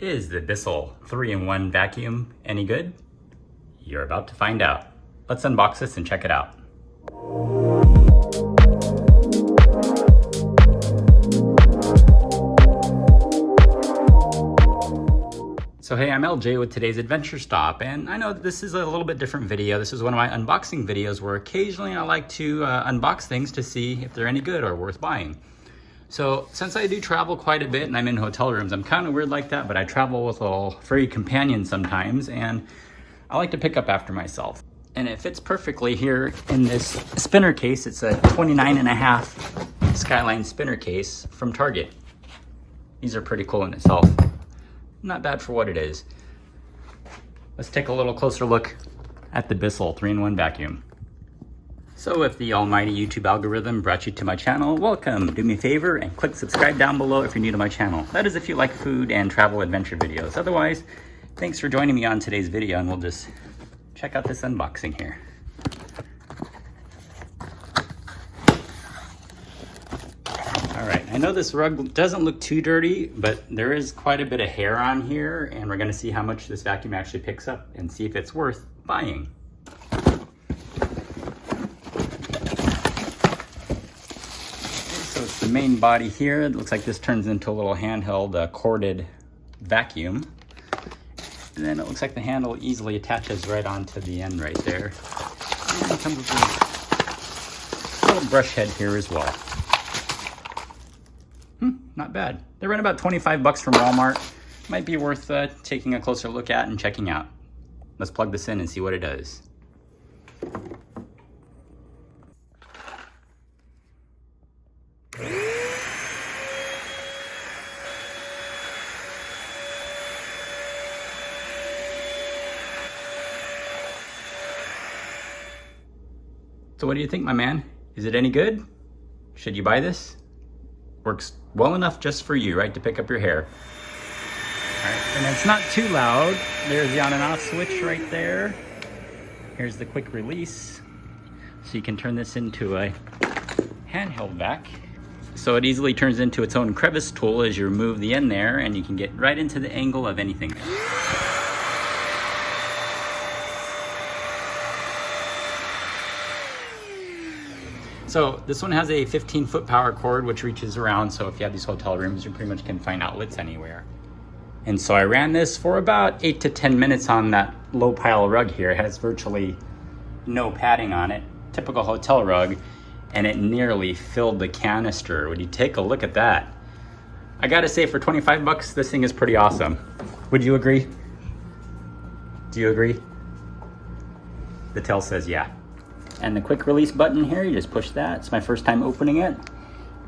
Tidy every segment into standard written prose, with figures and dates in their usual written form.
Is the Bissell 3-in-1 vacuum any good? You're about to find out. Let's unbox this and check it out. So hey, I'm LJ with today's adventure stop, and I know this is a little bit different video. This is one of my unboxing videos where occasionally I like to unbox things to see if they're any good or worth buying. So since I do travel quite a bit and I'm in hotel rooms, I'm kind of weird like that, but I travel with a little furry companion sometimes, and I like to pick up after myself. And it fits perfectly here in this spinner case. It's a 29.5 Skyline Spinner case from Target. These are pretty cool in itself. Not bad for what it is. Let's take a little closer look at the Bissell 3-in-1 vacuum. So if the almighty YouTube algorithm brought you to my channel, welcome. Do me a favor and click subscribe down below if you're new to my channel. That is if you like food and travel adventure videos. Otherwise, thanks for joining me on today's video, and we'll just check out this unboxing here. All right, I know this rug doesn't look too dirty, but there is quite a bit of hair on here, and we're gonna see how much this vacuum actually picks up and see if it's worth buying. So it's the main body here. It looks like this turns into a little handheld corded vacuum. And then it looks like the handle easily attaches right onto the end right there. And it comes with a little brush head here as well. Not bad. They run about 25 bucks from Walmart. Might be worth taking a closer look at and checking out. Let's plug this in and see what it does. So what do you think, my man? Is it any good? Should you buy this? Works well enough just for you, right, to pick up your hair. All right, and it's not too loud. There's the on and off switch right there. Here's the quick release. So you can turn this into a handheld vac. So it easily turns into its own crevice tool as you remove the end there, and you can get right into the angle of anything there. So this one has a 15-foot power cord, which reaches around. So if you have these hotel rooms, you pretty much can find outlets anywhere. And so I ran this for about 8 to 10 minutes on that low pile rug here. It has virtually no padding on it, typical hotel rug, and it nearly filled the canister. Would you take a look at that? I gotta say, for 25 bucks, this thing is pretty awesome. Would you agree? Do you agree? The tail says yeah. And the quick release button here, you just push that. It's my first time opening it.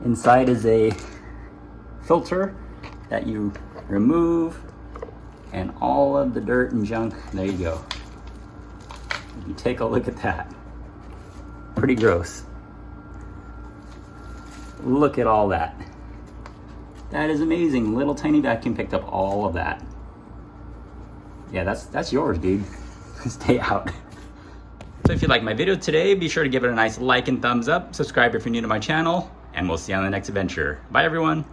Inside is a filter that you remove, and all of the dirt and junk, there you go. You take a look at that. Pretty gross. Look at all that. That is amazing. Little tiny vacuum picked up all of that. Yeah, that's yours, dude. Stay out. So if you like my video today, be sure to give it a nice like and thumbs up. Subscribe if you're new to my channel, and we'll see you on the next adventure. Bye, everyone.